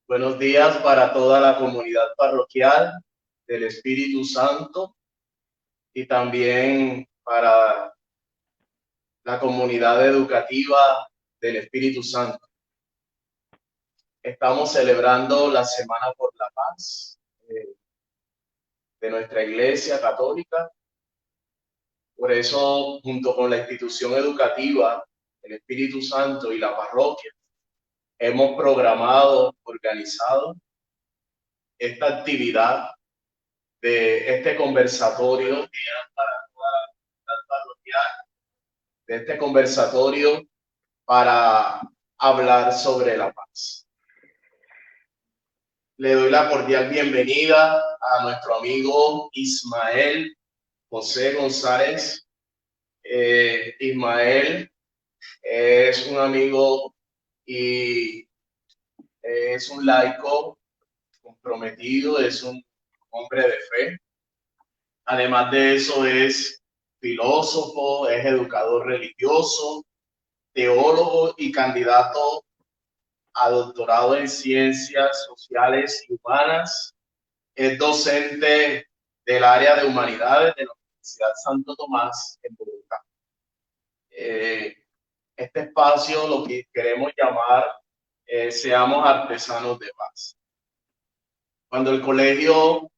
Buenos días para toda la comunidad parroquial del Espíritu Santo y también para la comunidad educativa del Espíritu Santo. Estamos celebrando la Semana por la Paz de nuestra Iglesia Católica. Por eso, junto con la institución educativa, el Espíritu Santo y la parroquia, hemos programado, organizado esta actividad de este conversatorio para toda la comunidad parroquial, de este conversatorio para hablar sobre la paz. Le doy la cordial bienvenida a nuestro amigo Ismael José González. Ismael es un amigo y es un laico comprometido, es un hombre de fe. Además de eso, es filósofo, es educador religioso, teólogo y candidato a doctorado en ciencias sociales y humanas. Es docente del área de humanidades de la Universidad Santo Tomás en Bogotá. Este espacio lo que queremos llamar Seamos Artesanos de Paz. Cuando el colegio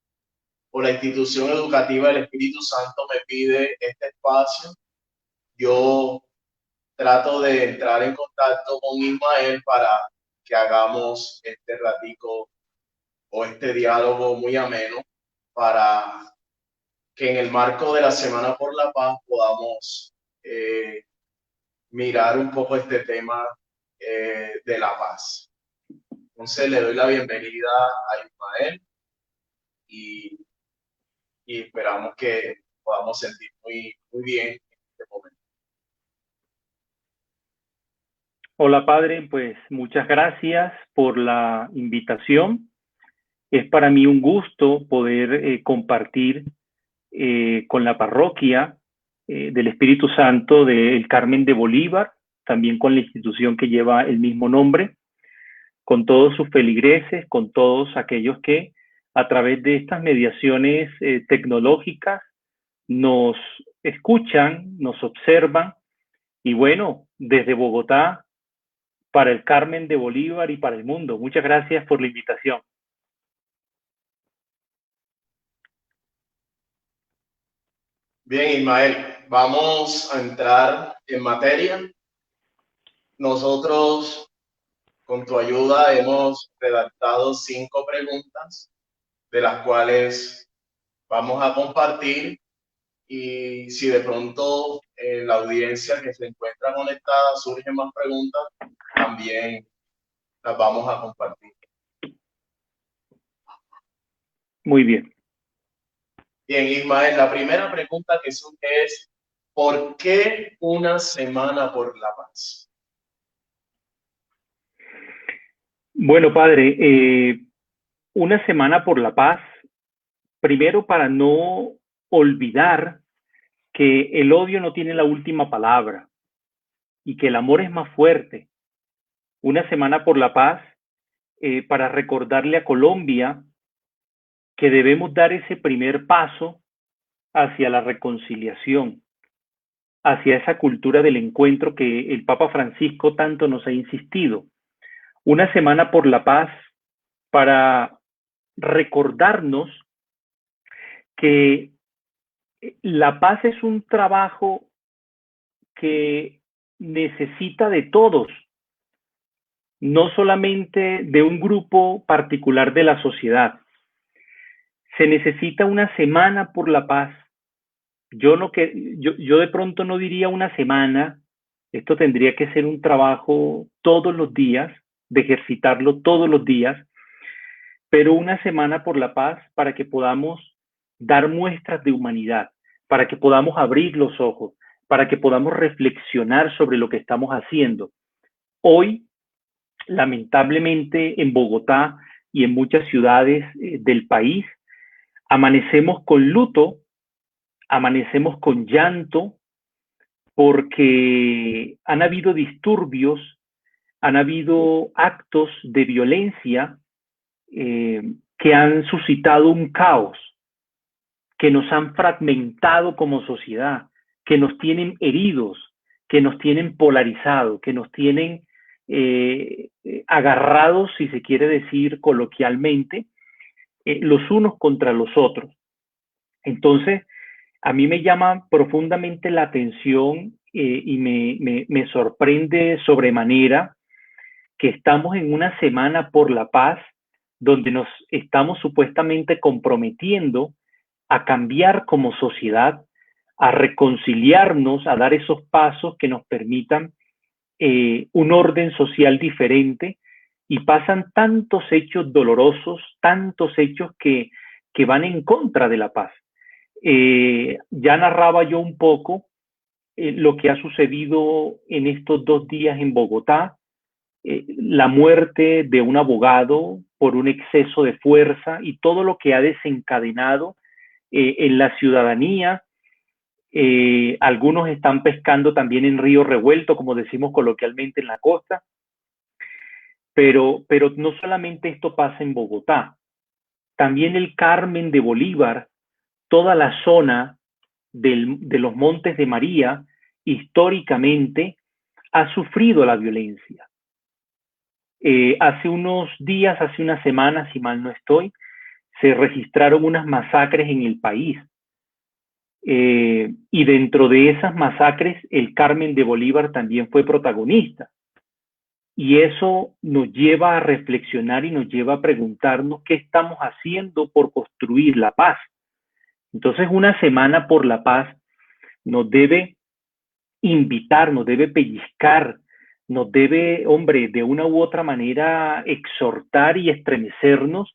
o la institución educativa del Espíritu Santo me pide este espacio, yo trato de entrar en contacto con Ismael para que hagamos este ratico o este diálogo muy ameno para que en el marco de la Semana por la Paz podamos mirar un poco este tema de la paz. Entonces le doy la bienvenida a Ismael y, y esperamos que podamos sentir muy bien en este momento. Hola, padre, pues muchas gracias por la invitación. Es para mí un gusto poder compartir con la parroquia del Espíritu Santo del Carmen de Bolívar, también con la institución que lleva el mismo nombre, con todos sus feligreses, con todos aquellos que a través de estas mediaciones tecnológicas nos escuchan, nos observan y bueno, desde Bogotá para el Carmen de Bolívar y para el mundo. Muchas gracias por la invitación. Bien, Ismael, vamos a entrar en materia. Nosotros, con tu ayuda, hemos redactado 5 preguntas, de las cuales vamos a compartir, y si de pronto la audiencia que se encuentra conectada surgen más preguntas, también las vamos a compartir. Muy bien. Bien, Ismael, la primera pregunta que surge es, ¿por qué una semana por la paz? Bueno, padre, una semana por la paz, primero para no olvidar que el odio no tiene la última palabra y que el amor es más fuerte. Una semana por la paz para recordarle a Colombia que debemos dar ese primer paso hacia la reconciliación, hacia esa cultura del encuentro que el Papa Francisco tanto nos ha insistido. Una semana por la paz para recordarnos que la paz es un trabajo que necesita de todos, no solamente de un grupo particular de la sociedad. Se necesita una semana por la paz. Yo de pronto no diría una semana, esto tendría que ser un trabajo todos los días, de ejercitarlo todos los días, pero una semana por la paz para que podamos dar muestras de humanidad, para que podamos abrir los ojos, para que podamos reflexionar sobre lo que estamos haciendo. Hoy, lamentablemente, en Bogotá y en muchas ciudades del país, amanecemos con luto, amanecemos con llanto, porque han habido disturbios, han habido actos de violencia que han suscitado un caos, que nos han fragmentado como sociedad, que nos tienen heridos, que nos tienen polarizados, que nos tienen agarrados, si se quiere decir coloquialmente, los unos contra los otros. Entonces, a mí me llama profundamente la atención y me sorprende sobremanera que estamos en una semana por la paz donde nos estamos supuestamente comprometiendo a cambiar como sociedad, a reconciliarnos, a dar esos pasos que nos permitan un orden social diferente, y pasan tantos hechos dolorosos, tantos hechos que van en contra de la paz. Ya narraba yo un poco lo que ha sucedido en estos 2 días en Bogotá, la muerte de un abogado por un exceso de fuerza y todo lo que ha desencadenado en la ciudadanía. Algunos están pescando también en río revuelto, como decimos coloquialmente en la costa, pero no solamente esto pasa en Bogotá, también el Carmen de Bolívar, toda la zona de los Montes de María, históricamente ha sufrido la violencia. Hace unos días, hace unas semanas, si mal no estoy, se registraron unas masacres en el país. Y dentro de esas masacres, el Carmen de Bolívar también fue protagonista. Y eso nos lleva a reflexionar y nos lleva a preguntarnos qué estamos haciendo por construir la paz. Entonces, una semana por la paz nos debe invitar, nos debe pellizcar, nos debe, hombre, de una u otra manera exhortar y estremecernos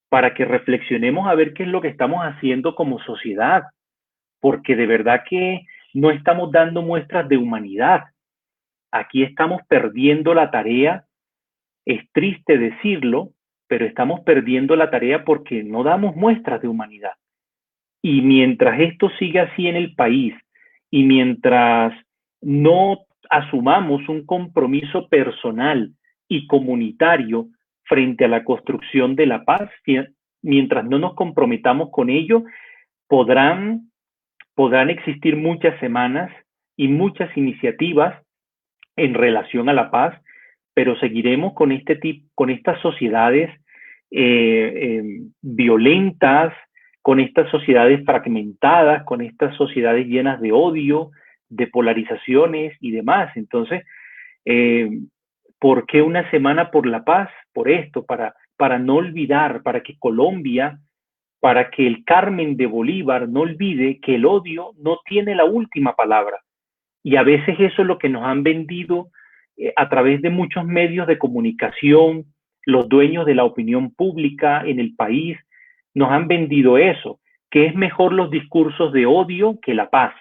para que reflexionemos a ver qué es lo que estamos haciendo como sociedad, porque de verdad que no estamos dando muestras de humanidad. Aquí estamos perdiendo la tarea, es triste decirlo, pero estamos perdiendo la tarea porque no damos muestras de humanidad. Y mientras esto siga así en el país y mientras no asumamos un compromiso personal y comunitario frente a la construcción de la paz, mientras no nos comprometamos con ello, podrán existir muchas semanas y muchas iniciativas en relación a la paz, pero seguiremos con con estas sociedades violentas, con estas sociedades fragmentadas, con estas sociedades llenas de odio, de polarizaciones y demás. Entonces, ¿por qué una semana por la paz? Por esto, para no olvidar, para que Colombia, para que el Carmen de Bolívar no olvide que el odio no tiene la última palabra. Y a veces eso es lo que nos han vendido a través de muchos medios de comunicación, los dueños de la opinión pública en el país, nos han vendido eso, que es mejor los discursos de odio que la paz,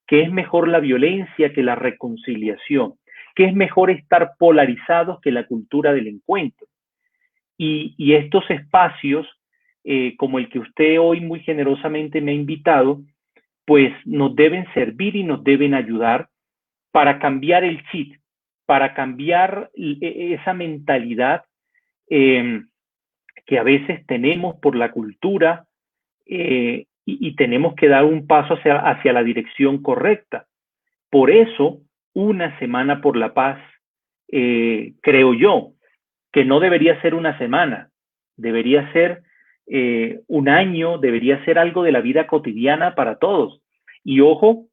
que es mejor la violencia que la reconciliación, que es mejor estar polarizados que la cultura del encuentro. Y estos espacios, como el que usted hoy muy generosamente me ha invitado, pues nos deben servir y nos deben ayudar para cambiar el chip, para cambiar esa mentalidad que a veces tenemos por la cultura y tenemos que dar un paso hacia la dirección correcta. Por eso, una semana por la paz, creo yo, que no debería ser una semana, debería ser un año, debería ser algo de la vida cotidiana para todos. Y ojo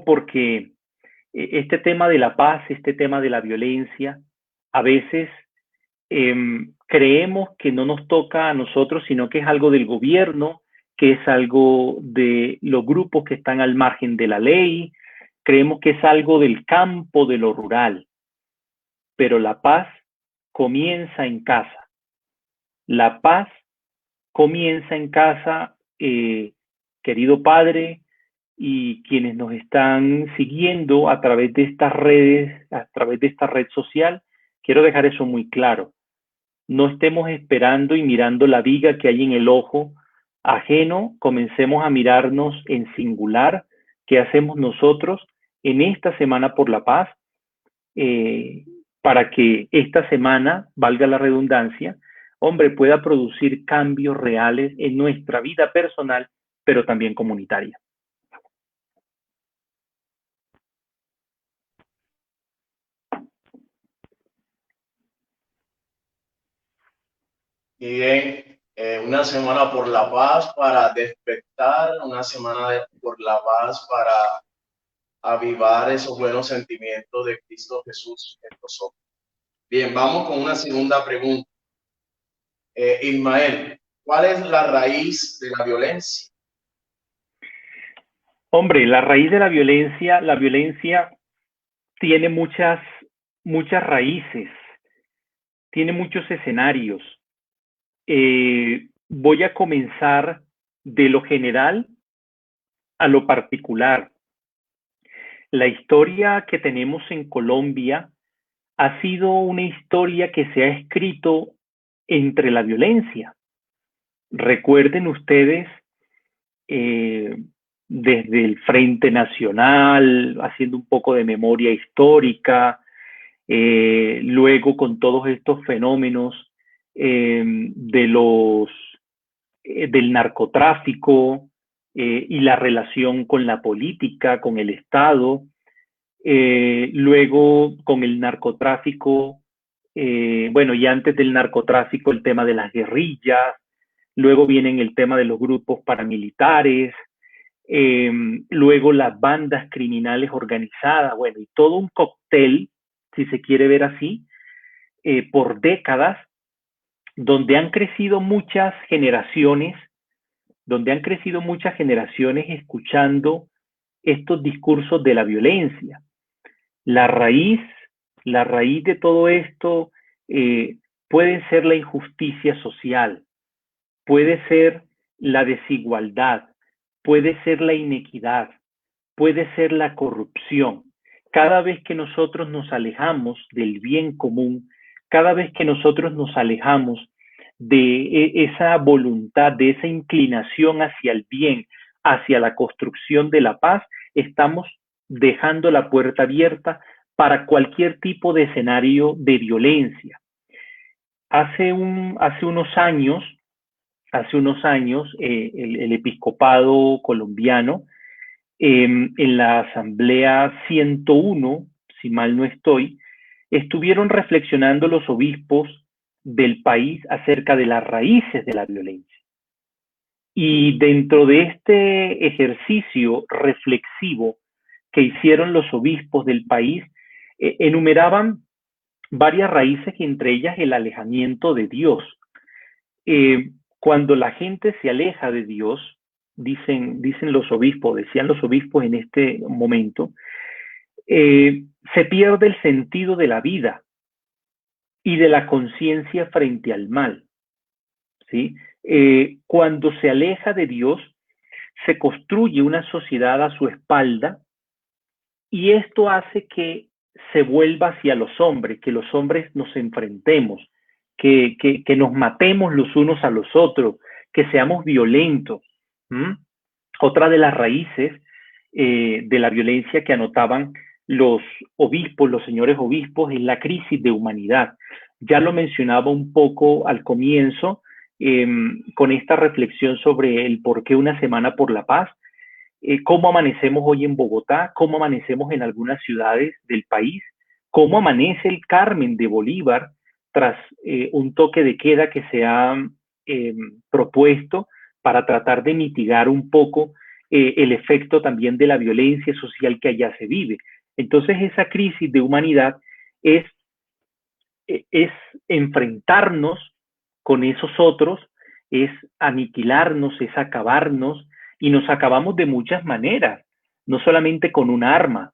porque este tema de la paz, este tema de la violencia, a veces creemos que no nos toca a nosotros, sino que es algo del gobierno, que es algo de los grupos que están al margen de la ley, creemos que es algo del campo, de lo rural, pero la paz comienza en casa. La paz comienza en casa, querido padre, y quienes nos están siguiendo a través de estas redes, a través de esta red social, quiero dejar eso muy claro. No estemos esperando y mirando la viga que hay en el ojo ajeno, comencemos a mirarnos en singular, qué hacemos nosotros en esta semana por la paz, para que esta semana, valga la redundancia, hombre, pueda producir cambios reales en nuestra vida personal, pero también comunitaria. Y bien, una semana por la paz para despertar, una semana por la paz para avivar esos buenos sentimientos de Cristo Jesús en nosotros. Bien, vamos con una segunda pregunta. Ismael, ¿cuál es la raíz de la violencia? Hombre, la raíz de la violencia tiene muchas raíces, tiene muchos escenarios. Voy a comenzar de lo general a lo particular. La historia que tenemos en Colombia ha sido una historia que se ha escrito entre la violencia. Recuerden ustedes, desde el Frente Nacional, haciendo un poco de memoria histórica, luego con todos estos fenómenos del narcotráfico y la relación con la política, con el Estado, luego con el narcotráfico, bueno, y antes del narcotráfico el tema de las guerrillas, luego vienen el tema de los grupos paramilitares, luego las bandas criminales organizadas, bueno, y todo un cóctel, si se quiere ver así, por décadas, donde han crecido muchas generaciones, escuchando estos discursos de la violencia. La raíz de todo esto puede ser la injusticia social, puede ser la desigualdad, puede ser la inequidad, puede ser la corrupción. Cada vez que nosotros nos alejamos del bien común, cada vez que nosotros nos alejamos de esa voluntad, de esa inclinación hacia el bien, hacia la construcción de la paz, estamos dejando la puerta abierta para cualquier tipo de escenario de violencia. Hace unos años, el episcopado colombiano, en la Asamblea 101, si mal no estoy, estuvieron reflexionando los obispos del país acerca de las raíces de la violencia. Y dentro de este ejercicio reflexivo que hicieron los obispos del país, enumeraban varias raíces, entre ellas el alejamiento de Dios. Cuando la gente se aleja de Dios, decían los obispos en este momento, se pierde el sentido de la vida y de la conciencia frente al mal, ¿sí? Cuando se aleja de Dios, se construye una sociedad a su espalda y esto hace que se vuelva hacia los hombres, que los hombres nos enfrentemos, que nos matemos los unos a los otros, que seamos violentos. Otra de las raíces de la violencia que anotaban los obispos, los señores obispos, es la crisis de humanidad. Ya lo mencionaba un poco al comienzo, con esta reflexión sobre el por qué una semana por la paz, cómo amanecemos hoy en Bogotá, cómo amanecemos en algunas ciudades del país, cómo amanece el Carmen de Bolívar tras un toque de queda que se ha propuesto para tratar de mitigar un poco el efecto también de la violencia social que allá se vive. Entonces esa crisis de humanidad es enfrentarnos con esos otros, es aniquilarnos, es acabarnos, y nos acabamos de muchas maneras, no solamente con un arma.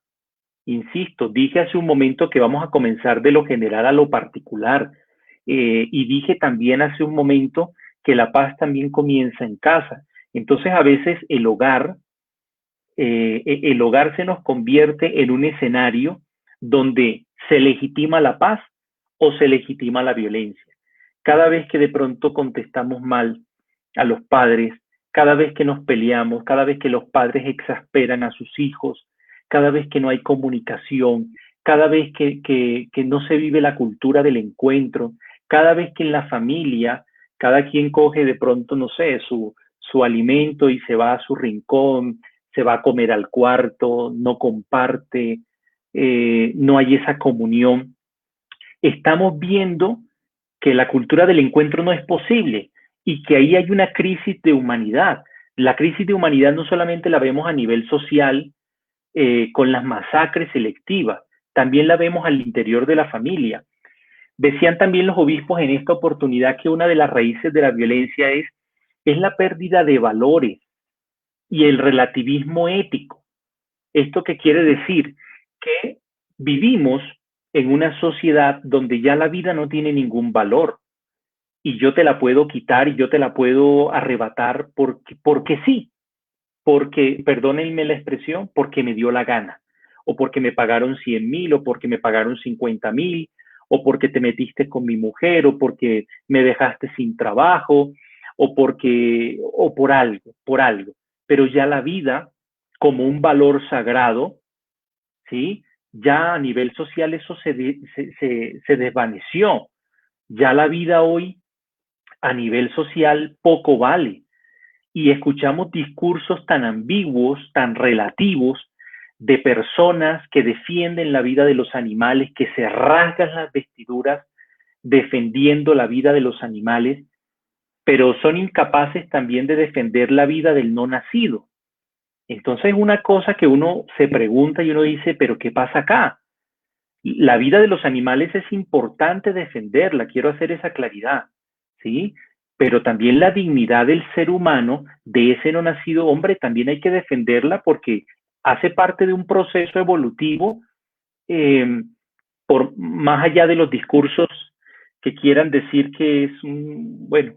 Insisto, dije hace un momento que vamos a comenzar de lo general a lo particular, y dije también hace un momento que la paz también comienza en casa. Entonces a veces el hogar se nos convierte en un escenario donde se legitima la paz o se legitima la violencia. Cada vez que de pronto contestamos mal a los padres, cada vez que nos peleamos, cada vez que los padres exasperan a sus hijos, cada vez que no hay comunicación, cada vez que no se vive la cultura del encuentro, cada vez que en la familia cada quien coge de pronto, no sé, su alimento y se va a su rincón, se va a comer al cuarto, no comparte, no hay esa comunión. Estamos viendo que la cultura del encuentro no es posible y que ahí hay una crisis de humanidad. La crisis de humanidad no solamente la vemos a nivel social, con las masacres selectivas, también la vemos al interior de la familia. Decían también los obispos en esta oportunidad que una de las raíces de la violencia es la pérdida de valores y el relativismo ético. ¿Esto qué quiere decir? Que vivimos en una sociedad donde ya la vida no tiene ningún valor y yo te la puedo quitar y yo te la puedo arrebatar porque sí, porque, perdónenme la expresión, porque me dio la gana, o porque me pagaron 100,000, o porque me pagaron 50,000, o porque te metiste con mi mujer, o porque me dejaste sin trabajo, o por algo. Pero ya la vida, como un valor sagrado, ¿sí? Ya a nivel social eso se desvaneció. Ya la vida hoy, a nivel social, poco vale y escuchamos discursos tan ambiguos, tan relativos, de personas que defienden la vida de los animales, que se rasgan las vestiduras defendiendo la vida de los animales, pero son incapaces también de defender la vida del no nacido. Entonces, una cosa que uno se pregunta y uno dice, pero ¿qué pasa acá? La vida de los animales es importante defenderla, quiero hacer esa claridad, ¿sí? Pero también la dignidad del ser humano, de ese no nacido hombre, también hay que defenderla porque hace parte de un proceso evolutivo, eh, por más allá de los discursos que quieran decir que es bueno,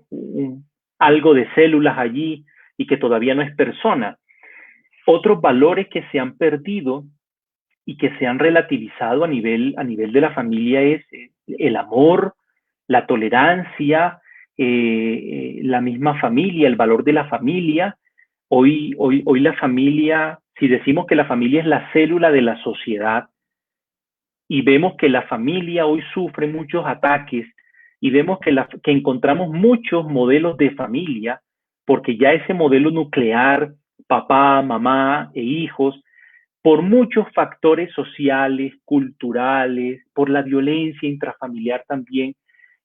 algo de células allí y que todavía no es persona. Otros valores que se han perdido y que se han relativizado a nivel de la familia es el amor, la tolerancia, la misma familia, el valor de la familia. Hoy la familia, si decimos que la familia es la célula de la sociedad y vemos que la familia hoy sufre muchos ataques y vemos que encontramos muchos modelos de familia, porque ya ese modelo nuclear, papá, mamá e hijos, por muchos factores sociales, culturales, por la violencia intrafamiliar también,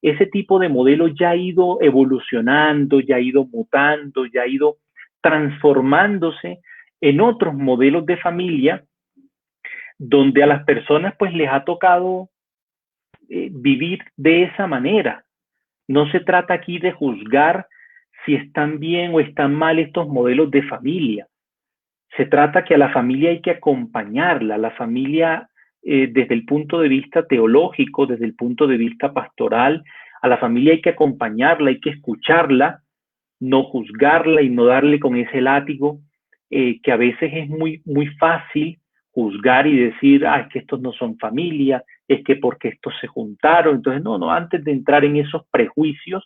ese tipo de modelo ya ha ido evolucionando, ya ha ido mutando, ya ha ido transformándose en otros modelos de familia donde a las personas pues les ha tocado vivir de esa manera. No se trata aquí de juzgar si están bien o están mal estos modelos de familia. Se trata que a la familia hay que acompañarla, la familia desde el punto de vista teológico, desde el punto de vista pastoral, a la familia hay que acompañarla, hay que escucharla, no juzgarla y no darle con ese látigo, que a veces es muy fácil juzgar y decir, ah, es que estos no son familia, es que porque estos se juntaron. Entonces, no, antes de entrar en esos prejuicios,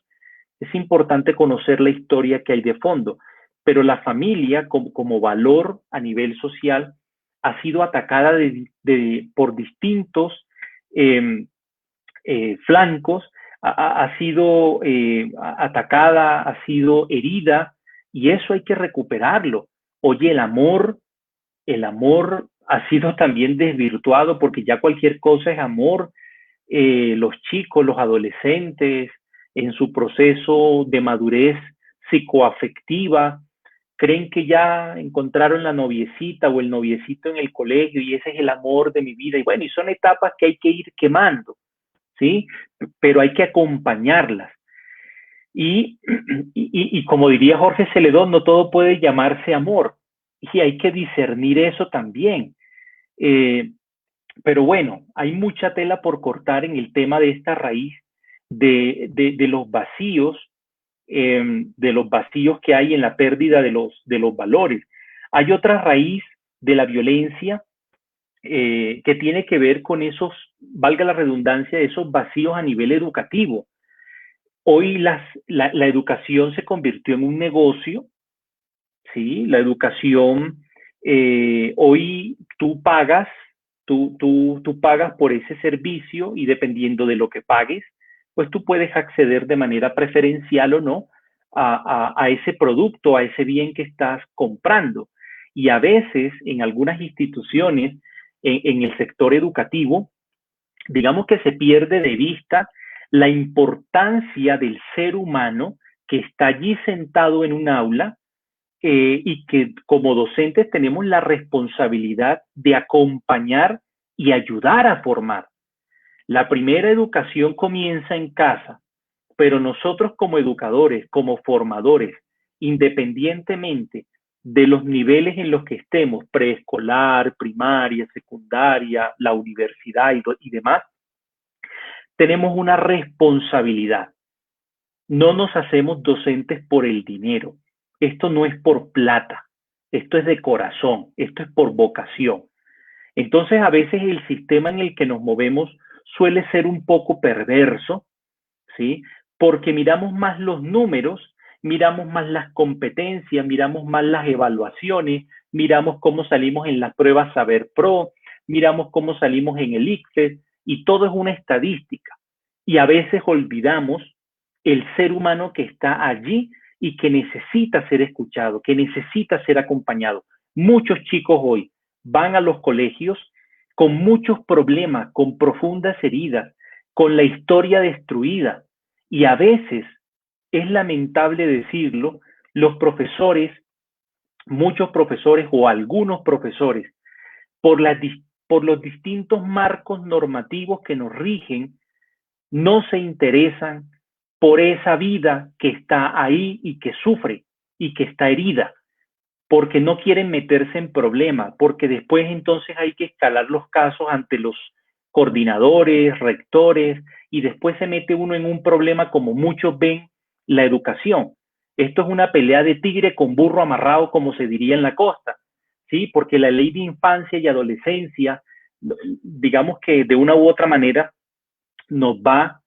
es importante conocer la historia que hay de fondo. Pero la familia como valor a nivel social ha sido atacada por distintos eh, flancos, ha sido atacada, ha sido herida, y eso hay que recuperarlo. Oye, el amor ha sido también desvirtuado porque ya cualquier cosa es amor. Los chicos, los adolescentes, en su proceso de madurez psicoafectiva, creen que ya encontraron la noviecita o el noviecito en el colegio y ese es el amor de mi vida. Y bueno, y son etapas que hay que ir quemando, ¿sí? Pero hay que acompañarlas. Y como diría Jorge Celedón, no todo puede llamarse amor. Y hay que discernir eso también. Eh, pero bueno, hay mucha tela por cortar en el tema de esta raíz de los vacíos que hay en la pérdida de los valores. Hay otra raíz de la violencia que tiene que ver con esos, valga la redundancia, esos vacíos a nivel educativo. Hoy la educación se convirtió en un negocio, ¿sí? La educación, hoy tú pagas Tú pagas por ese servicio y dependiendo de lo que pagues, pues tú puedes acceder de manera preferencial o no a ese producto, a ese bien que estás comprando. Y a veces en algunas instituciones, en el sector educativo, digamos que se pierde de vista la importancia del ser humano que está allí sentado en un aula y que como docentes tenemos la responsabilidad de acompañar y ayudar a formar. La primera educación comienza en casa, pero nosotros como educadores, como formadores, independientemente de los niveles en los que estemos, preescolar, primaria, secundaria, la universidad y demás, tenemos una responsabilidad. No nos hacemos docentes por el dinero. Esto no es por plata. Esto es de corazón. Esto es por vocación. Entonces, a veces el sistema en el que nos movemos suele ser un poco perverso, ¿sí? Porque miramos más los números, miramos más las competencias, miramos más las evaluaciones, miramos cómo salimos en las pruebas Saber Pro, miramos cómo salimos en el ICFES, y todo es una estadística. Y a veces olvidamos el ser humano que está allí y que necesita ser escuchado, que necesita ser acompañado. Muchos chicos hoy van a los colegios con muchos problemas, con profundas heridas, con la historia destruida. Y a veces, es lamentable decirlo, los profesores, muchos profesores o algunos profesores, por, por los distintos marcos normativos que nos rigen, no se interesan por esa vida que está ahí y que sufre y que está herida, porque no quieren meterse en problemas, porque después entonces hay que escalar los casos ante los coordinadores, rectores, y después se mete uno en un problema como muchos ven la educación. Esto es una pelea de tigre con burro amarrado, como se diría en la costa, ¿sí? Porque la ley de infancia y adolescencia, digamos que de una u otra manera, nos va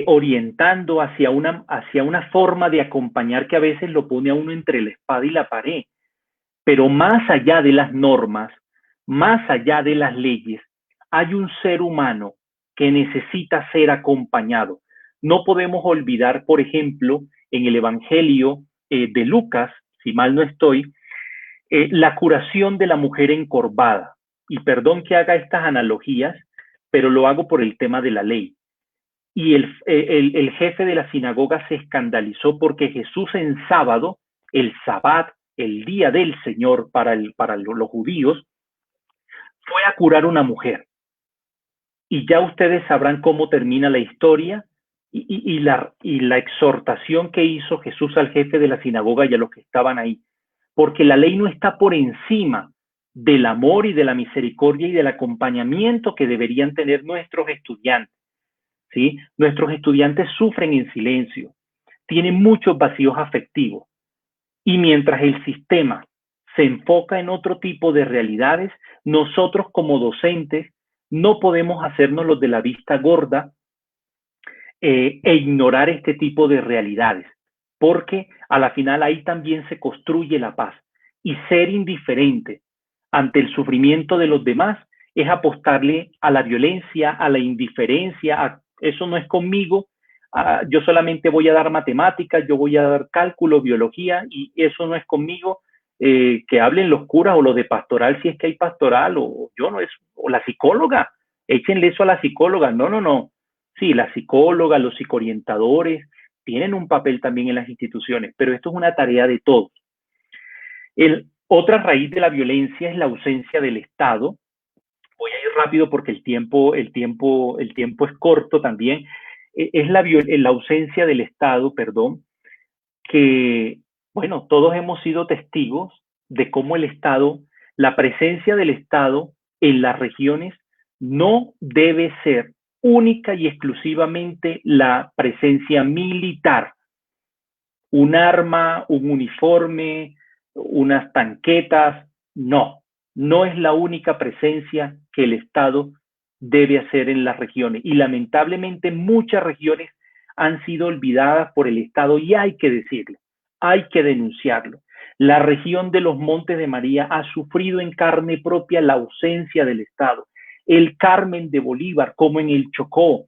orientando hacia una forma de acompañar que a veces lo pone a uno entre la espada y la pared. Pero más allá de las normas, más allá de las leyes, hay un ser humano que necesita ser acompañado. No podemos olvidar, por ejemplo, en el Evangelio de Lucas, si mal no estoy, la curación de la mujer encorvada. Y perdón que haga estas analogías, pero lo hago por el tema de la ley. Y el jefe de la sinagoga se escandalizó porque Jesús en sábado, el sabbat, el día del Señor para los judíos, fue a curar una mujer. Y ya ustedes sabrán cómo termina la historia y la exhortación que hizo Jesús al jefe de la sinagoga y a los que estaban ahí. Porque la ley no está por encima del amor y de la misericordia y del acompañamiento que deberían tener nuestros estudiantes. ¿Sí? Nuestros estudiantes sufren en silencio, tienen muchos vacíos afectivos y mientras el sistema se enfoca en otro tipo de realidades, nosotros como docentes no podemos hacernos los de la vista gorda e ignorar este tipo de realidades, porque a la final ahí también se construye la paz. Y ser indiferente ante el sufrimiento de los demás es apostarle a la violencia, a la indiferencia, a eso no es conmigo, yo solamente voy a dar matemáticas, yo voy a dar cálculo, biología, y eso no es conmigo, que hablen los curas o los de pastoral si es que hay pastoral, o yo no es, o la psicóloga, échenle eso a la psicóloga, no. Sí, la psicóloga, los psicoorientadores tienen un papel también en las instituciones, pero esto es una tarea de todos. Otra raíz de la violencia es la ausencia del Estado. Voy a ir rápido porque el tiempo es corto también. Es la ausencia del Estado, perdón, que, bueno, todos hemos sido testigos de cómo el Estado, la presencia del Estado en las regiones no debe ser única y exclusivamente la presencia militar. Un arma, un uniforme, unas tanquetas, no es la única presencia que el Estado debe hacer en las regiones. Y lamentablemente muchas regiones han sido olvidadas por el Estado y hay que decirlo, hay que denunciarlo. La región de los Montes de María ha sufrido en carne propia la ausencia del Estado. el Carmen de Bolívar, como en el Chocó,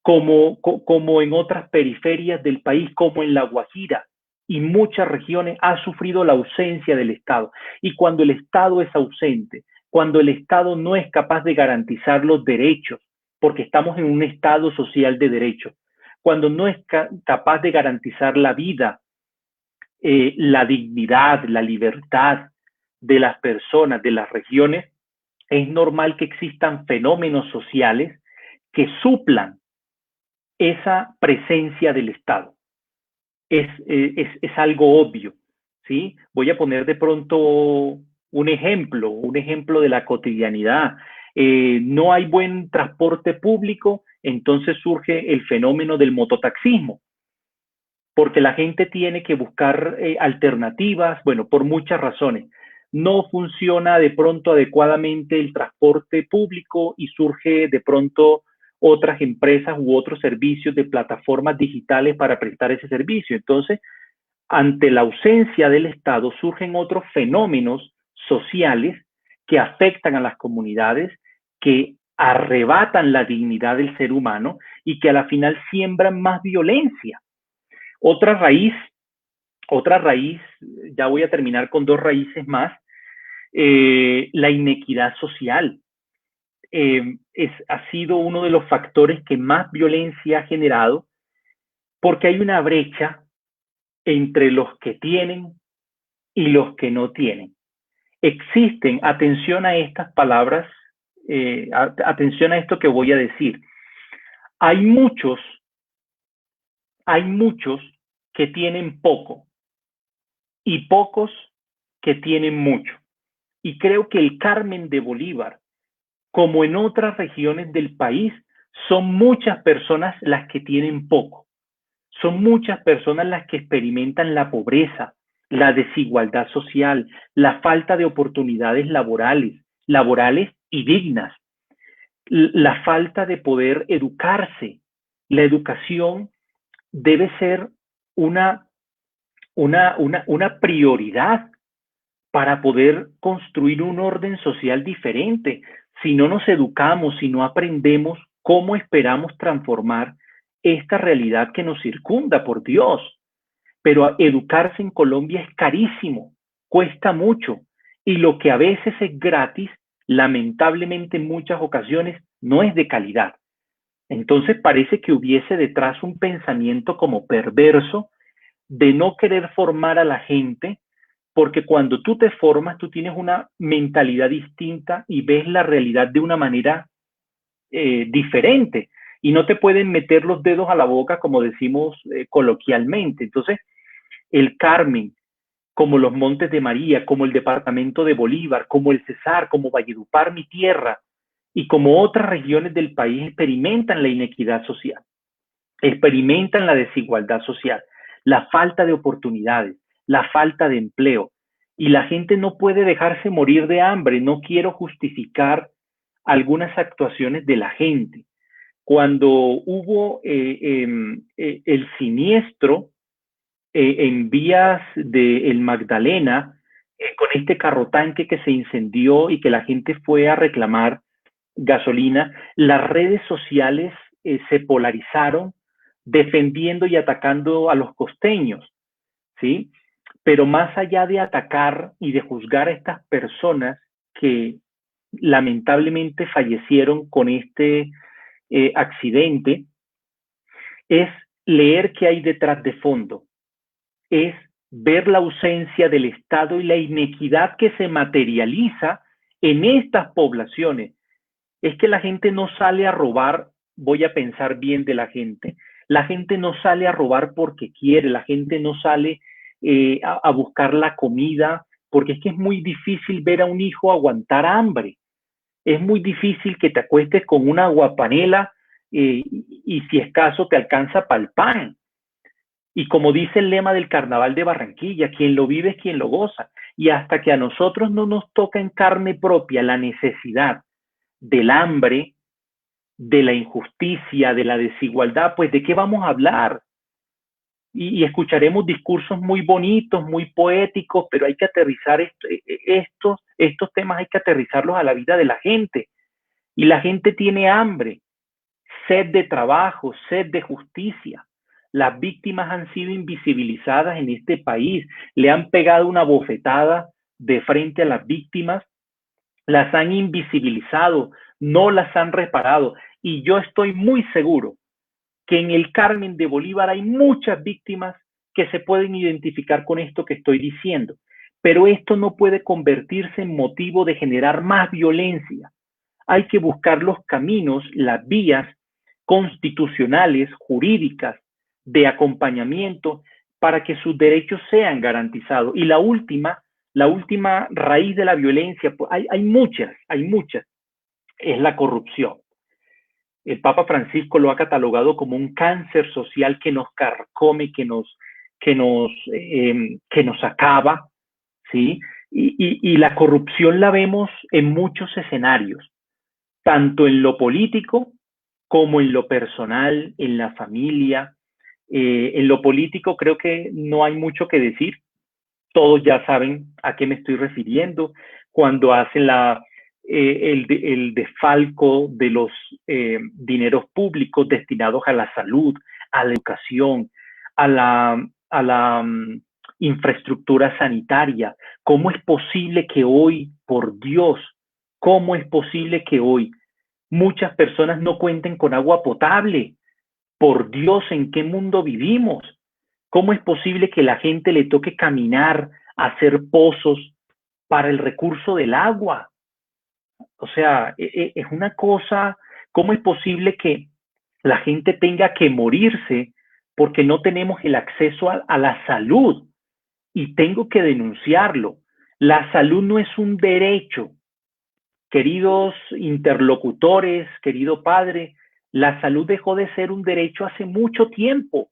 como en otras periferias del país, como en La Guajira y muchas regiones, ha sufrido la ausencia del Estado. Y cuando el Estado es ausente, cuando el Estado no es capaz de garantizar los derechos, porque estamos en un Estado social de derechos, cuando no es capaz de garantizar la vida, la dignidad, la libertad de las personas, de las regiones, es normal que existan fenómenos sociales que suplan esa presencia del Estado. Es algo obvio, ¿sí? Voy a poner de pronto un ejemplo de la cotidianidad. No hay buen transporte público, entonces surge el fenómeno del mototaxismo, porque la gente tiene que buscar alternativas, bueno, por muchas razones. No funciona de pronto adecuadamente el transporte público y surge de pronto otras empresas u otros servicios de plataformas digitales para prestar ese servicio. Entonces, ante la ausencia del Estado surgen otros fenómenos sociales que afectan a las comunidades, que arrebatan la dignidad del ser humano y que a la final siembran más violencia. Otra raíz, ya voy a terminar con dos raíces más, la inequidad social. Ha sido uno de los factores que más violencia ha generado, porque hay una brecha entre los que tienen y los que no tienen. Existen, atención a estas palabras, atención a esto que voy a decir. Hay muchos que tienen poco y pocos que tienen mucho. Y creo que el Carmen de Bolívar, como en otras regiones del país, son muchas personas las que tienen poco. Son muchas personas las que experimentan la pobreza, la desigualdad social, la falta de oportunidades laborales y dignas, la falta de poder educarse. La educación debe ser una prioridad para poder construir un orden social diferente. Si no nos educamos, si no aprendemos, ¿cómo esperamos transformar esta realidad que nos circunda, por Dios? Pero educarse en Colombia es carísimo, cuesta mucho, y lo que a veces es gratis, lamentablemente en muchas ocasiones no es de calidad. Entonces parece que hubiese detrás un pensamiento como perverso de no querer formar a la gente, porque cuando tú te formas, tú tienes una mentalidad distinta y ves la realidad de una manera diferente, y no te pueden meter los dedos a la boca, como decimos coloquialmente. Entonces, el Carmen, como los Montes de María, como el departamento de Bolívar, como el Cesar, como Valledupar, mi tierra, y como otras regiones del país experimentan la inequidad social, experimentan la desigualdad social, la falta de oportunidades, la falta de empleo, y la gente no puede dejarse morir de hambre. No quiero justificar algunas actuaciones de la gente. Cuando hubo el siniestro en vías de el Magdalena, con este carrotanque que se incendió y que la gente fue a reclamar gasolina, las redes sociales se polarizaron defendiendo y atacando a los costeños, ¿sí? Pero más allá de atacar y de juzgar a estas personas que lamentablemente fallecieron con este accidente, es leer qué hay detrás de fondo, es ver la ausencia del Estado y la inequidad que se materializa en estas poblaciones. Es que la gente no sale a robar, voy a pensar bien de la gente no sale a robar porque quiere, la gente no sale a buscar la comida, porque es que es muy difícil ver a un hijo aguantar hambre, es muy difícil que te acuestes con una aguapanela y si es caso te alcanza para el pan. Y como dice el lema del Carnaval de Barranquilla, quien lo vive es quien lo goza. Y hasta que a nosotros no nos toca en carne propia la necesidad del hambre, de la injusticia, de la desigualdad, pues ¿de qué vamos a hablar? Y escucharemos discursos muy bonitos, muy poéticos, pero hay que aterrizar estos temas, hay que aterrizarlos a la vida de la gente. y la gente tiene hambre, sed de trabajo, sed de justicia. Las víctimas han sido invisibilizadas en este país, le han pegado una bofetada de frente a las víctimas, las han invisibilizado, no las han reparado. Y yo estoy muy seguro que en el Carmen de Bolívar hay muchas víctimas que se pueden identificar con esto que estoy diciendo. Pero esto no puede convertirse en motivo de generar más violencia. Hay que buscar los caminos, las vías constitucionales, jurídicas, de acompañamiento para que sus derechos sean garantizados. Y la última raíz de la violencia, pues hay muchas, es la corrupción. El Papa Francisco lo ha catalogado como un cáncer social que nos carcome, que nos acaba, ¿sí? Y la corrupción la vemos en muchos escenarios, tanto en lo político como en lo personal, en la familia. En lo político creo que no hay mucho que decir. Todos ya saben a qué me estoy refiriendo. Cuando hacen el desfalco de los dineros públicos destinados a la salud, a la educación, a la infraestructura sanitaria. ¿Cómo es posible que hoy, por Dios, cómo es posible que hoy muchas personas no cuenten con agua potable? Por Dios, ¿en qué mundo vivimos? ¿Cómo es posible que la gente le toque caminar a hacer pozos para el recurso del agua? O sea, es una cosa, ¿cómo es posible que la gente tenga que morirse porque no tenemos el acceso a la salud? Y tengo que denunciarlo. La salud no es un derecho. Queridos interlocutores, querido padre, la salud dejó de ser un derecho hace mucho tiempo.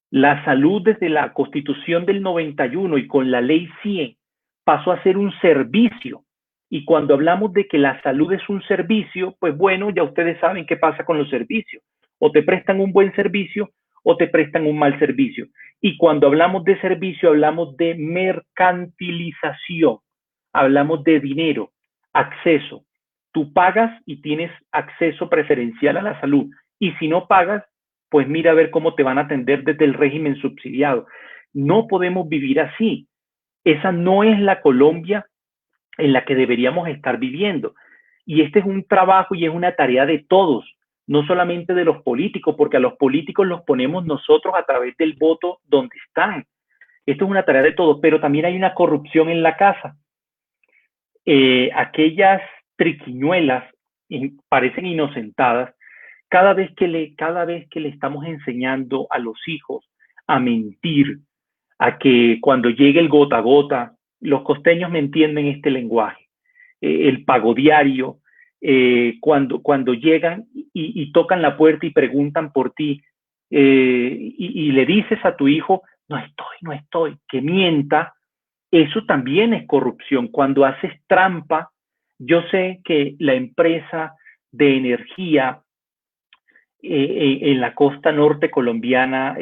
La salud desde la Constitución del 91 y con la Ley 100 pasó a ser un servicio. Y cuando hablamos de que la salud es un servicio, pues bueno, ya ustedes saben qué pasa con los servicios. O te prestan un buen servicio o te prestan un mal servicio. Y cuando hablamos de servicio, hablamos de mercantilización, hablamos de dinero, acceso. Tú pagas y tienes acceso preferencial a la salud. Y si no pagas, pues mira a ver cómo te van a atender desde el régimen subsidiado. No podemos vivir así. Esa no es la Colombia en la que deberíamos estar viviendo. Y este es un trabajo y es una tarea de todos, no solamente de los políticos, porque a los políticos los ponemos nosotros a través del voto donde están. Esto es una tarea de todos, pero también hay una corrupción en la casa. Aquellas triquiñuelas parecen inocentadas, cada vez que le estamos enseñando a los hijos a mentir, a que cuando llegue el gota a gota, los costeños me entienden este lenguaje, el pago diario, cuando llegan y tocan la puerta y preguntan por ti, y le dices a tu hijo, no estoy, que mienta, eso también es corrupción. Cuando haces trampa, yo sé que la empresa de energía en la costa norte colombiana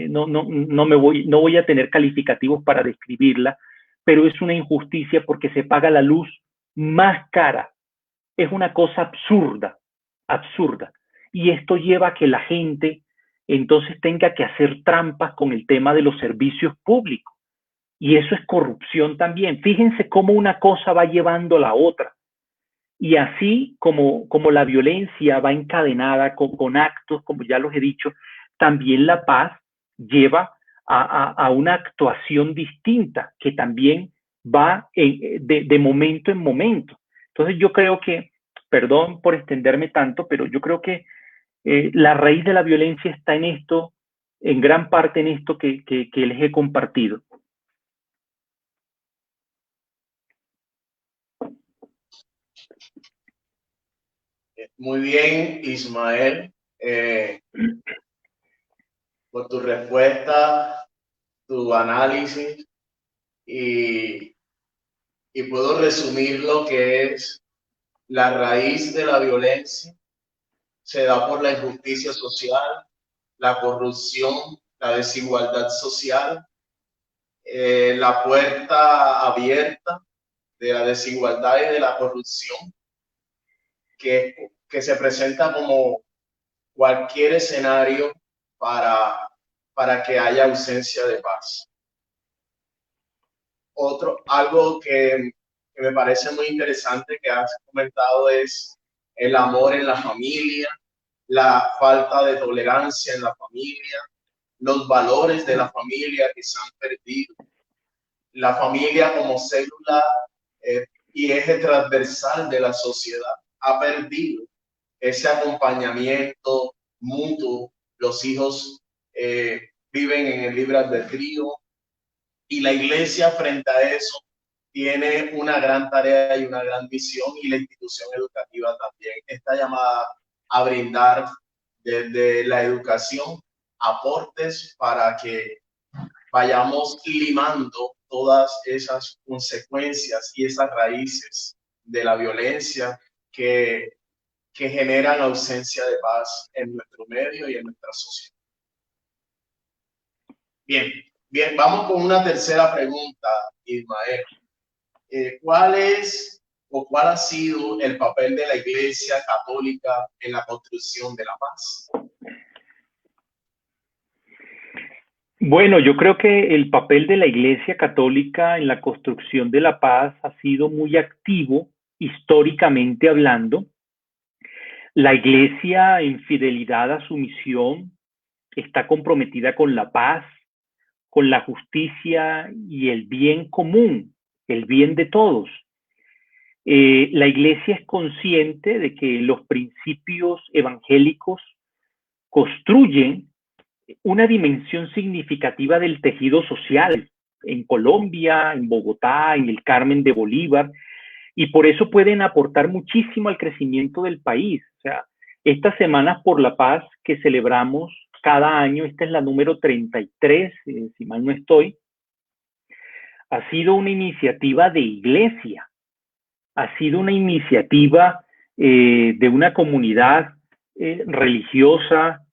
no voy a tener calificativos para describirla, pero es una injusticia porque se paga la luz más cara. Es una cosa absurda, absurda. Y esto lleva a que la gente entonces tenga que hacer trampas con el tema de los servicios públicos. Y eso es corrupción también. Fíjense cómo una cosa va llevando a la otra. Y así como la violencia va encadenada con actos, como ya los he dicho, también la paz lleva a una actuación distinta que también va de momento en momento. Entonces yo creo que, perdón por extenderme tanto, pero yo creo que la raíz de la violencia está en esto, en gran parte en esto que les he compartido. Muy bien, Ismael, por tu respuesta, tu análisis y, y puedo resumir lo que es la raíz de la violencia. Se da por la injusticia social, la corrupción, la desigualdad social, la puerta abierta de la desigualdad y de la corrupción que se presenta como cualquier escenario para que haya ausencia de paz. Algo que me parece muy interesante que has comentado es el amor en la familia, la falta de tolerancia en la familia, los valores de la familia que se han perdido. La familia como célula y eje transversal de la sociedad ha perdido ese acompañamiento mutuo. Los hijos viven en el libre albedrío y la iglesia frente a eso tiene una gran tarea y una gran misión, y la institución educativa también está llamada a brindar desde la educación aportes para que vayamos limando todas esas consecuencias y esas raíces de la violencia que generan ausencia de paz en nuestro medio y en nuestra sociedad. Bien, vamos con una tercera pregunta, Ismael. ¿Cuál es o cuál ha sido el papel de la Iglesia Católica en la construcción de la paz? Bueno, yo creo que el papel de la Iglesia Católica en la construcción de la paz ha sido muy activo, históricamente hablando. La Iglesia, en fidelidad a su misión, está comprometida con la paz, con la justicia y el bien común, el bien de todos. La Iglesia es consciente de que los principios evangélicos construyen una dimensión significativa del tejido social en Colombia, en Bogotá, en el Carmen de Bolívar, y por eso pueden aportar muchísimo al crecimiento del país. O sea, estas semanas por la paz que celebramos cada año, esta es la número 33, si mal no estoy, ha sido una iniciativa de iglesia, ha sido una iniciativa de una comunidad religiosa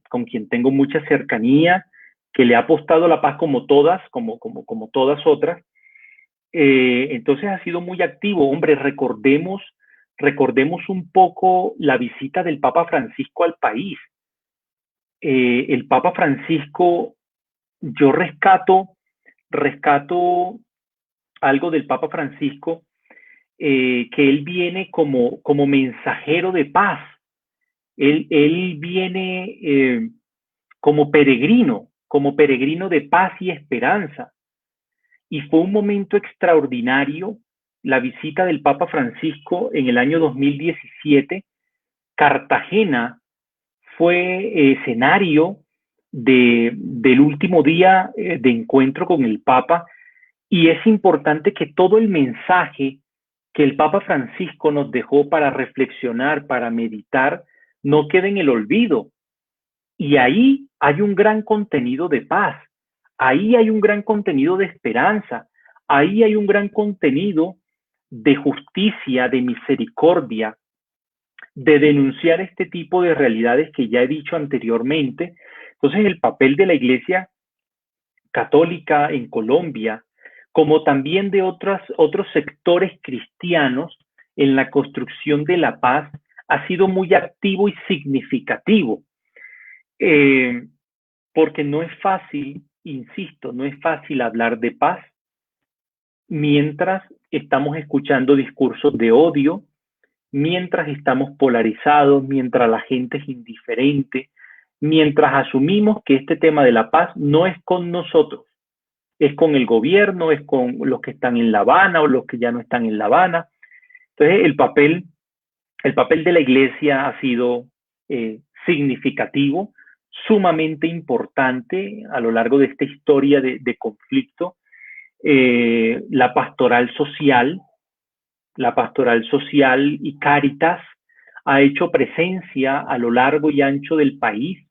con quien tengo mucha cercanía, que le ha apostado la paz como todas otras. Entonces ha sido muy activo. Hombre, recordemos un poco la visita del Papa Francisco al país. El Papa Francisco, yo rescato algo del Papa Francisco, que él viene como mensajero de paz. Él viene como peregrino de paz y esperanza. Y fue un momento extraordinario la visita del Papa Francisco en el año 2017. Cartagena fue escenario del último día de encuentro con el Papa, y es importante que todo el mensaje que el Papa Francisco nos dejó para reflexionar, para meditar, no quede en el olvido. Y ahí hay un gran contenido de paz, ahí hay un gran contenido de esperanza, ahí hay un gran contenido de justicia, de misericordia, de denunciar este tipo de realidades que ya he dicho anteriormente. Entonces, el papel de la Iglesia Católica en Colombia, como también de otros sectores cristianos en la construcción de la paz, ha sido muy activo y significativo. Porque no es fácil, insisto, no es fácil hablar de paz mientras estamos escuchando discursos de odio, mientras estamos polarizados, mientras la gente es indiferente, mientras asumimos que este tema de la paz no es con nosotros, es con el gobierno, es con los que están en La Habana o los que ya no están en La Habana. Entonces, el papel de la Iglesia ha sido significativo, sumamente importante a lo largo de esta historia de conflicto. La pastoral social y Cáritas ha hecho presencia a lo largo y ancho del país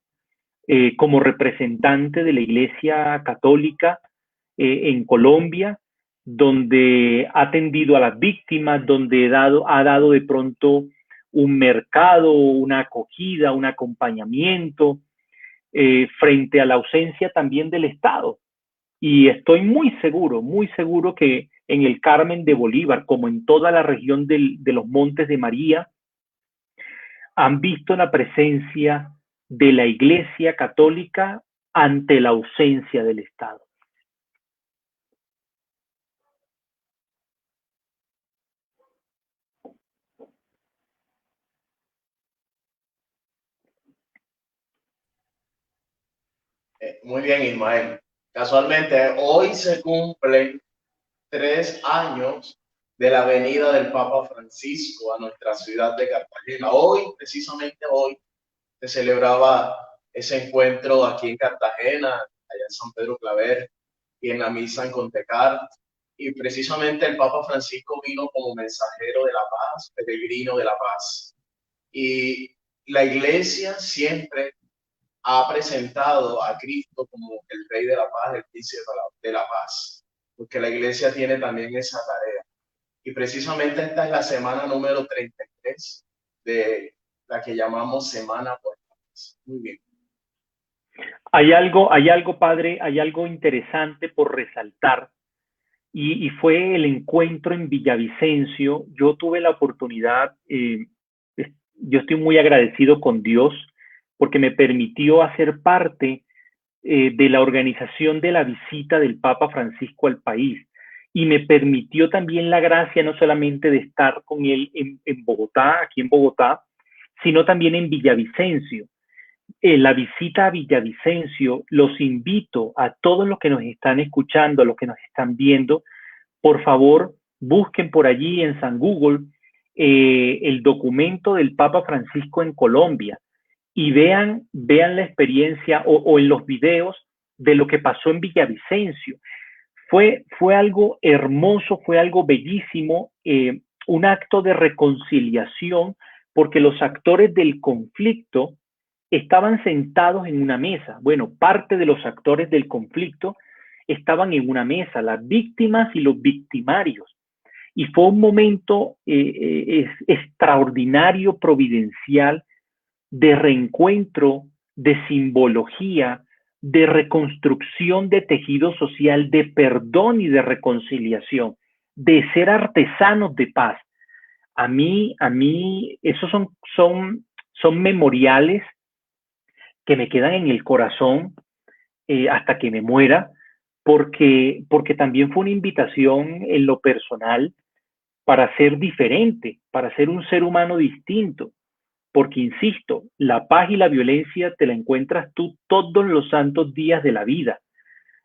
como representante de la Iglesia Católica en Colombia, donde ha atendido a las víctimas, donde ha dado de pronto un mercado, una acogida, un acompañamiento, frente a la ausencia también del Estado. Y estoy muy seguro que en el Carmen de Bolívar, como en toda la región de los Montes de María, han visto la presencia de la Iglesia Católica ante la ausencia del Estado. Muy bien, Ismael. Casualmente, hoy se cumplen 3 años de la venida del Papa Francisco a nuestra ciudad de Cartagena. Hoy, precisamente hoy, se celebraba ese encuentro aquí en Cartagena, allá en San Pedro Claver, y en la misa en Contecar. Y precisamente el Papa Francisco vino como mensajero de la paz, peregrino de la paz. Y la Iglesia siempre ha presentado a Cristo como el Rey de la Paz, el Príncipe de la Paz, porque la Iglesia tiene también esa tarea. Y precisamente esta es la semana número 33 de la que llamamos Semana por la Paz. Muy bien. Hay algo, padre, hay algo interesante por resaltar, y fue el encuentro en Villavicencio. Yo tuve la oportunidad, yo estoy muy agradecido con Dios porque me permitió hacer parte de la organización de la visita del Papa Francisco al país, y me permitió también la gracia no solamente de estar con él en Bogotá, aquí en Bogotá, sino también en Villavicencio. La visita a Villavicencio, los invito a todos los que nos están escuchando, a los que nos están viendo, por favor, busquen por allí en San Google el documento del Papa Francisco en Colombia y vean la experiencia o en los videos de lo que pasó en Villavicencio. Fue algo hermoso, fue algo bellísimo, un acto de reconciliación, porque los actores del conflicto estaban sentados en una mesa. Bueno, parte de los actores del conflicto estaban en una mesa, las víctimas y los victimarios. Y fue un momento extraordinario, providencial, de reencuentro, de simbología, de reconstrucción de tejido social, de perdón y de reconciliación, de ser artesanos de paz. A mí, esos son memoriales que me quedan en el corazón hasta que me muera, porque también fue una invitación en lo personal para ser diferente, para ser un ser humano distinto. Porque, insisto, la paz y la violencia te la encuentras tú todos los santos días de la vida.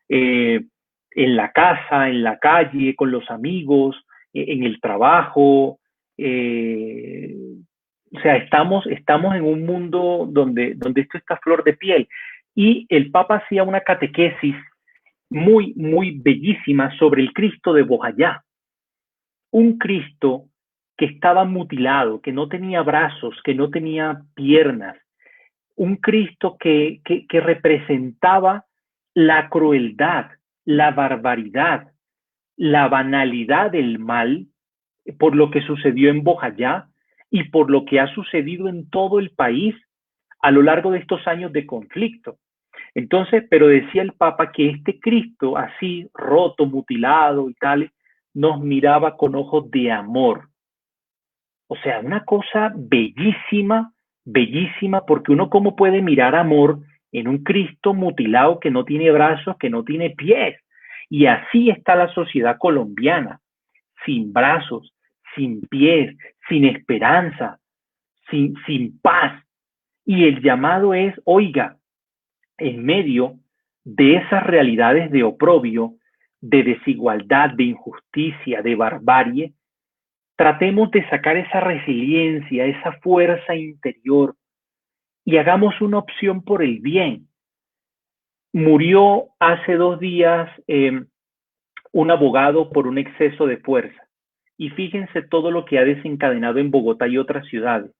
En la casa, en la calle, con los amigos, en el trabajo. O sea, estamos en un mundo donde esto está a flor de piel. Y el Papa hacía una catequesis muy, muy bellísima sobre el Cristo de Bojayá. Un Cristo que estaba mutilado, que no tenía brazos, que no tenía piernas. Un Cristo que representaba la crueldad, la barbaridad, la banalidad del mal, por lo que sucedió en Bojayá y por lo que ha sucedido en todo el país a lo largo de estos años de conflicto. Entonces, pero decía el Papa que este Cristo así, roto, mutilado y tal, nos miraba con ojos de amor. O sea, una cosa bellísima, bellísima, porque uno cómo puede mirar amor en un Cristo mutilado que no tiene brazos, que no tiene pies. Y así está la sociedad colombiana, sin brazos, sin pies, sin esperanza, sin paz. Y el llamado es, oiga, en medio de esas realidades de oprobio, de desigualdad, de injusticia, de barbarie, tratemos de sacar esa resiliencia, esa fuerza interior, y hagamos una opción por el bien. Murió hace 2 días un abogado por un exceso de fuerza. Y fíjense todo lo que ha desencadenado en Bogotá y otras ciudades.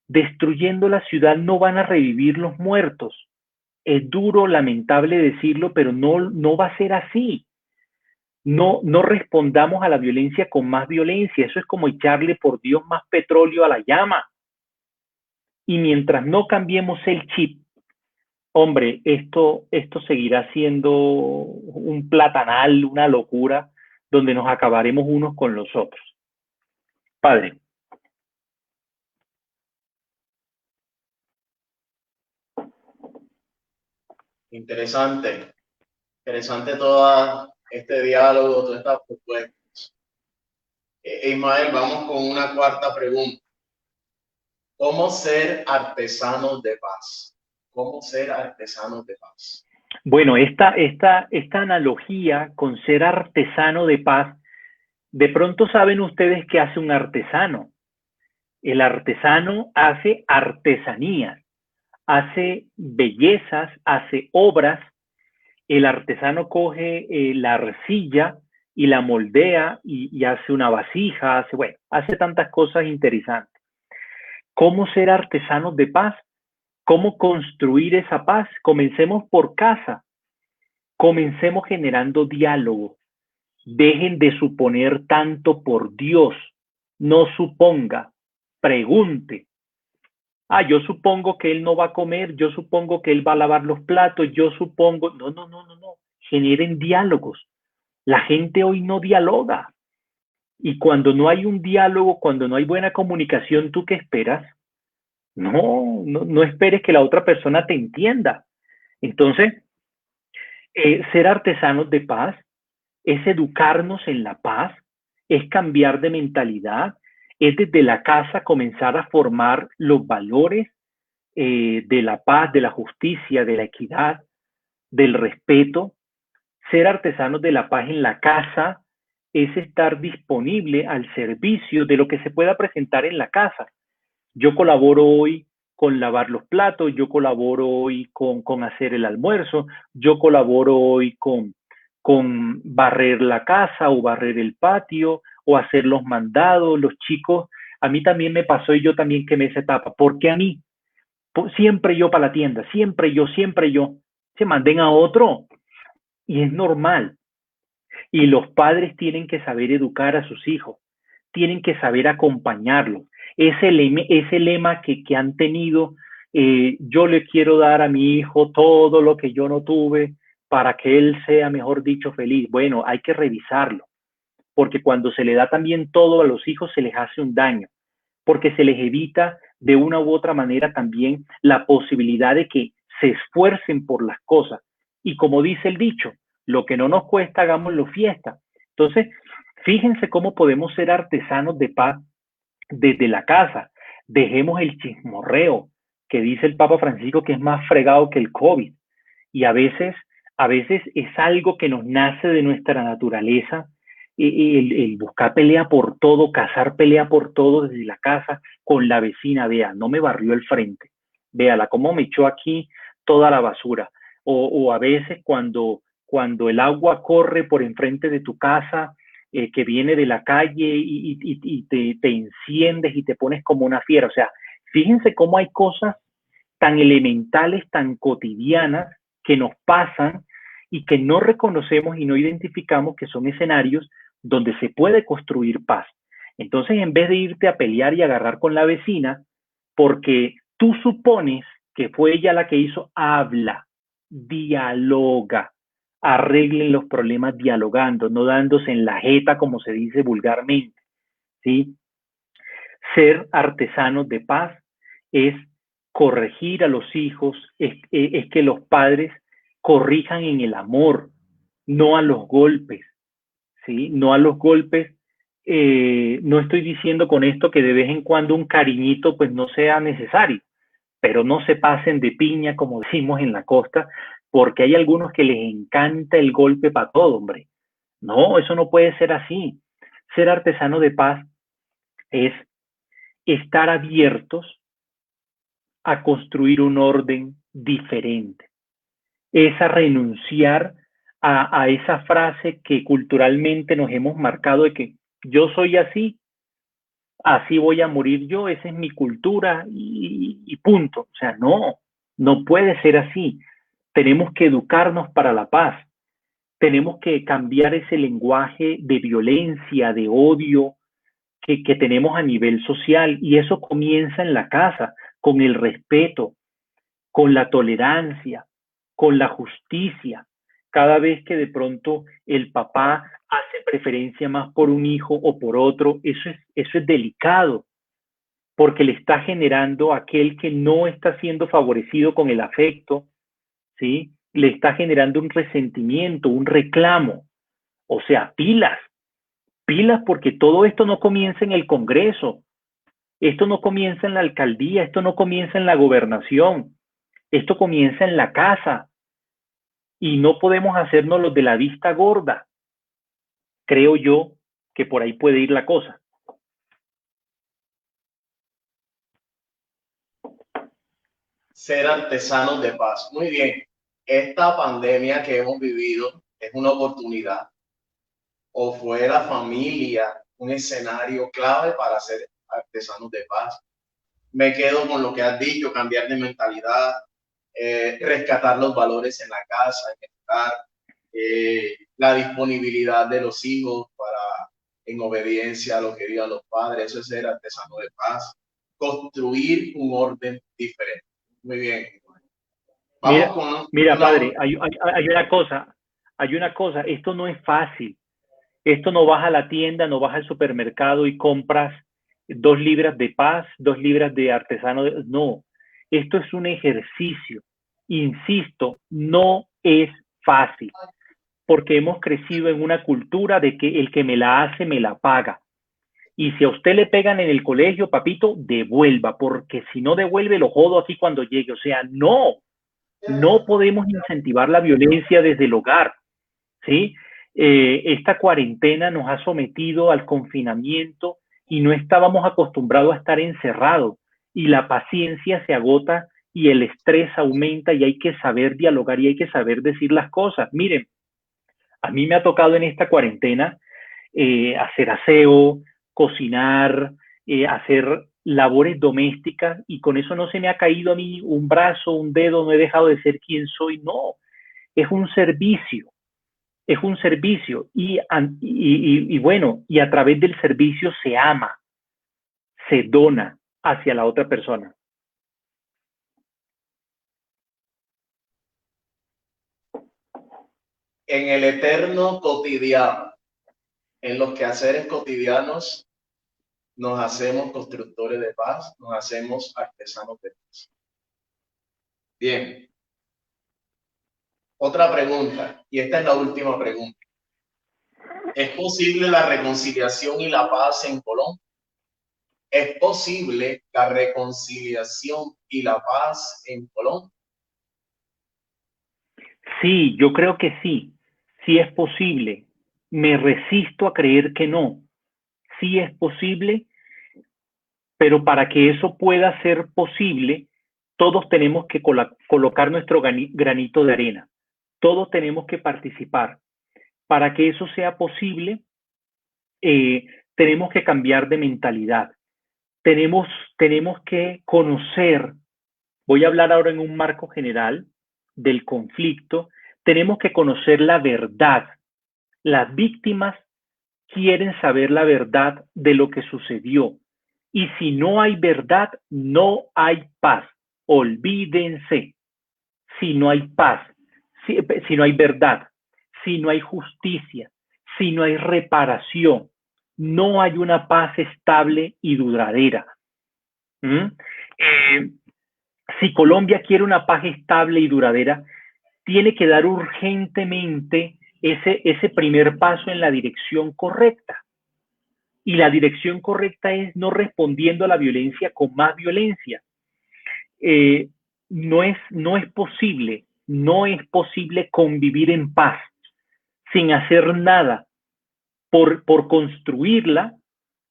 Destruyendo la ciudad no van a revivir los muertos. Es duro, lamentable decirlo, pero no va a ser así. No respondamos a la violencia con más violencia. Eso es como echarle, por Dios, más petróleo a la llama. Y mientras no cambiemos el chip, hombre, esto seguirá siendo un platanal, una locura, donde nos acabaremos unos con los otros. Padre. Interesante, interesante todo este diálogo, todas estas propuestas. Ismael, vamos con una cuarta pregunta. ¿Cómo ser artesanos de paz? ¿Cómo ser artesanos de paz? Bueno, esta analogía con ser artesano de paz, de pronto saben ustedes qué hace un artesano. El artesano hace artesanías, hace bellezas, hace obras. El artesano coge la arcilla y la moldea y hace una vasija, hace tantas cosas interesantes. ¿Cómo ser artesanos de paz? ¿Cómo construir esa paz? Comencemos por casa. Comencemos generando diálogo. Dejen de suponer tanto por Dios. No suponga, pregunte. Yo supongo que él no va a comer, yo supongo que él va a lavar los platos, yo supongo. No. Generen diálogos. La gente hoy no dialoga. Y cuando no hay un diálogo, cuando no hay buena comunicación, ¿tú qué esperas? No esperes que la otra persona te entienda. Entonces, ser artesanos de paz es educarnos en la paz, es cambiar de mentalidad, es desde la casa comenzar a formar los valores de la paz, de la justicia, de la equidad, del respeto. Ser artesanos de la paz en la casa es estar disponible al servicio de lo que se pueda presentar en la casa. Yo colaboro hoy con lavar los platos, yo colaboro hoy con hacer el almuerzo, yo colaboro hoy con barrer la casa o barrer el patio o hacer los mandados. Los chicos, a mí también me pasó y yo también quemé esa etapa. ¿Por qué a mí? Siempre yo para la tienda, siempre yo. Se manden a otro y es normal. Y los padres tienen que saber educar a sus hijos, tienen que saber acompañarlos. Ese lema que han tenido, yo le quiero dar a mi hijo todo lo que yo no tuve para que él sea, mejor dicho, feliz. Bueno, hay que revisarlo, porque cuando se le da también todo a los hijos se les hace un daño, porque se les evita de una u otra manera también la posibilidad de que se esfuercen por las cosas. Y como dice el dicho, lo que no nos cuesta, hagámoslo fiesta. Entonces, fíjense cómo podemos ser artesanos de paz desde la casa. Dejemos el chismorreo, que dice el Papa Francisco que es más fregado que el COVID. Y a veces es algo que nos nace de nuestra naturaleza, el buscar pelea por todo, cazar pelea por todo desde la casa con la vecina. Vea, no me barrió el frente, véala cómo me echó aquí toda la basura. O a veces cuando el agua corre por enfrente de tu casa, que viene de la calle y te enciendes y te pones como una fiera. O sea, fíjense cómo hay cosas tan elementales, tan cotidianas que nos pasan y que no reconocemos y no identificamos que son escenarios donde se puede construir paz. Entonces, en vez de irte a pelear y agarrar con la vecina, porque tú supones que fue ella la que hizo, habla, dialoga, arreglen los problemas dialogando, no dándose en la jeta, como se dice vulgarmente, ¿sí? Ser artesanos de paz es corregir a los hijos, es que los padres corrijan en el amor, no a los golpes, ¿sí? No a los golpes. No estoy diciendo con esto que de vez en cuando un cariñito pues no sea necesario, pero no se pasen de piña, como decimos en la costa, porque hay algunos que les encanta el golpe para todo, hombre. No, eso no puede ser así. Ser artesano de paz es estar abiertos a construir un orden diferente. Es a renunciar a esa frase que culturalmente nos hemos marcado de que yo soy así, así voy a morir yo, esa es mi cultura y punto. O sea, no puede ser así. Tenemos que educarnos para la paz. Tenemos que cambiar ese lenguaje de violencia, de odio que tenemos a nivel social, y eso comienza en la casa, con el respeto, con la tolerancia, con la justicia. cada vez que de pronto el papá hace preferencia más por un hijo o por otro, eso es delicado, porque le está generando a aquel que no está siendo favorecido con el afecto, ¿sí? Le está generando un resentimiento, un reclamo. O sea, pilas, pilas, porque todo esto no comienza en el Congreso, esto no comienza en la alcaldía, esto no comienza en la gobernación, esto comienza en la casa y no podemos hacernos los de la vista gorda. Creo yo que por ahí puede ir la cosa. Ser artesanos de paz. Muy bien. Esta pandemia que hemos vivido es una oportunidad, o fue la familia un escenario clave para ser artesanos de paz. Me quedo con lo que has dicho, cambiar de mentalidad, rescatar los valores en la casa, en el hogar, la disponibilidad de los hijos para, en obediencia a lo que digan los padres, eso es ser artesano de paz, construir un orden diferente. Muy bien. Vamos Mira, con mira, una... padre, hay una cosa, esto no es fácil. Esto no vas a la tienda, no vas al supermercado y compras 2 libras de paz, 2 libras de artesano. No, esto es un ejercicio. Insisto, no es fácil, porque hemos crecido en una cultura de que el que me la hace, me la paga. Y si a usted le pegan en el colegio, papito, devuelva, porque si no devuelve, lo jodo aquí cuando llegue. O sea, no podemos incentivar la violencia desde el hogar, ¿sí? Esta cuarentena nos ha sometido al confinamiento y no estábamos acostumbrados a estar encerrados y la paciencia se agota y el estrés aumenta y hay que saber dialogar y hay que saber decir las cosas. Miren, a mí me ha tocado en esta cuarentena hacer aseo, cocinar, hacer labores domésticas y con eso no se me ha caído a mí un brazo, un dedo, no he dejado de ser quien soy, no, es un servicio, es un servicio y bueno, y a través del servicio se ama, se dona hacia la otra persona. En el eterno cotidiano, en los quehaceres cotidianos, nos hacemos constructores de paz, nos hacemos artesanos de paz. Bien, otra pregunta, y esta es la última pregunta. ¿Es posible la reconciliación y la paz en Colombia? ¿Es posible la reconciliación y la paz en Colombia? Sí, yo creo que sí, sí es posible. Me resisto a creer que no. Sí es posible, pero para que eso pueda ser posible, todos tenemos que colocar nuestro granito de arena. Todos tenemos que participar. Para que eso sea posible, eh, tenemos que cambiar de mentalidad. Tenemos, tenemos que conocer, voy a hablar ahora en un marco general del conflicto, tenemos que conocer la verdad. Las víctimas quieren saber la verdad de lo que sucedió. Y si no hay verdad, no hay paz. Olvídense. Si no hay paz, si no hay verdad, si no hay justicia, si no hay reparación, no hay una paz estable y duradera. ¿Mm? Si Colombia quiere una paz estable y duradera, tiene que dar urgentemente ese primer paso en la dirección correcta. Y la dirección correcta es no respondiendo a la violencia con más violencia. Eh, no es posible convivir en paz sin hacer nada por construirla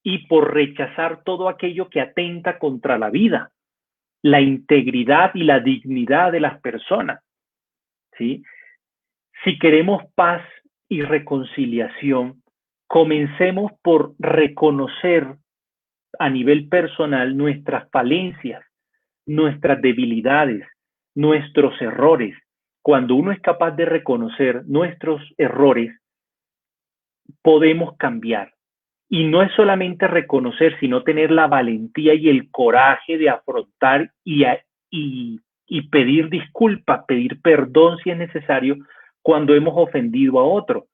y por rechazar todo aquello que atenta contra la vida, la integridad y la dignidad de las personas, ¿sí? Si queremos paz y reconciliación, comencemos por reconocer a nivel personal nuestras falencias, nuestras debilidades, nuestros errores. Cuando uno es capaz de reconocer nuestros errores, podemos cambiar. Y no es solamente reconocer, sino tener la valentía y el coraje de afrontar y pedir disculpas, pedir perdón si es necesario, cuando hemos ofendido a otro.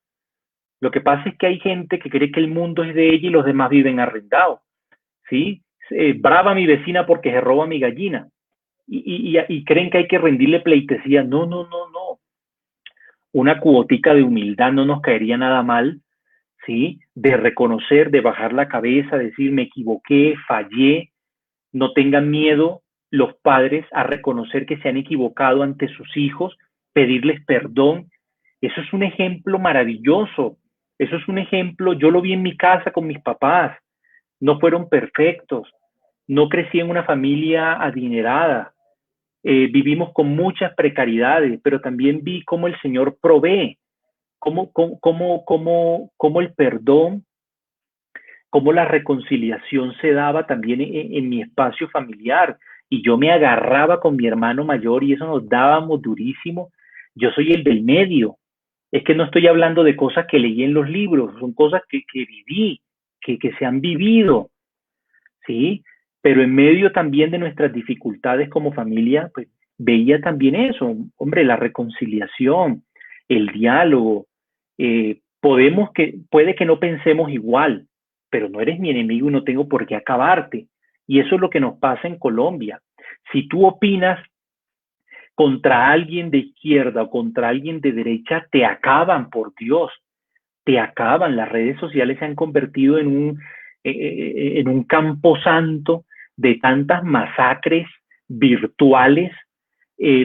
Lo que pasa es que hay gente que cree que el mundo es de ella y los demás viven arrendados, ¿sí? Brava mi vecina porque se roba mi gallina. Y creen que hay que rendirle pleitesía. No, no, no, no. Una cuotica de humildad no nos caería nada mal, ¿sí? De reconocer, de bajar la cabeza, decir me equivoqué, fallé. No tengan miedo los padres a reconocer que se han equivocado ante sus hijos, pedirles perdón. Eso es un ejemplo maravilloso. Eso es un ejemplo, yo lo vi en mi casa con mis papás. No fueron perfectos. No crecí en una familia adinerada. Vivimos con muchas precariedades, pero también vi cómo el Señor provee, cómo el perdón, cómo la reconciliación se daba también en mi espacio familiar. Y yo me agarraba con mi hermano mayor y eso nos dábamos durísimo. Yo soy el del medio. Es que no estoy hablando de cosas que leí en los libros, son cosas que viví, que se han vivido, ¿sí? Pero en medio también de nuestras dificultades como familia, pues veía también eso, hombre, la reconciliación, el diálogo. Puede que no pensemos igual, pero no eres mi enemigo y no tengo por qué acabarte. Y eso es lo que nos pasa en Colombia. Si tú opinas contra alguien de izquierda o contra alguien de derecha, te acaban, por Dios, te acaban. Las redes sociales se han convertido en un camposanto de tantas masacres virtuales,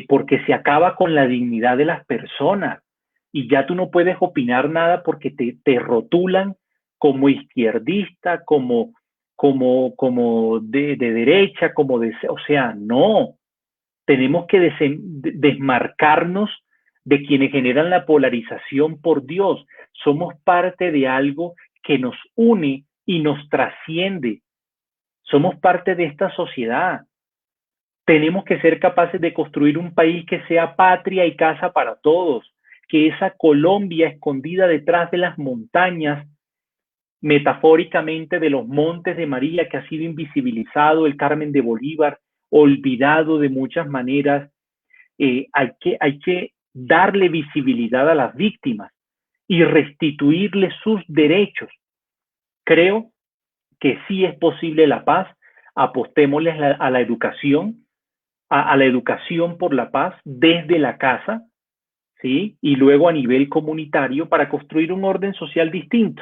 porque se acaba con la dignidad de las personas y ya tú no puedes opinar nada porque te rotulan como izquierdista, como de derecha, o sea, no, tenemos que desmarcarnos de quienes generan la polarización. Por Dios, somos parte de algo que nos une y nos trasciende. Somos parte de esta sociedad. Tenemos que ser capaces de construir un país que sea patria y casa para todos, que esa Colombia escondida detrás de las montañas, metafóricamente de los montes de María, que ha sido invisibilizado, el Carmen de Bolívar, olvidado de muchas maneras. Hay que darle visibilidad a las víctimas y restituirles sus derechos. Creo que sí es posible la paz. Apostémosle a la educación, a la educación por la paz desde la casa, ¿sí? Y luego a nivel comunitario para construir un orden social distinto.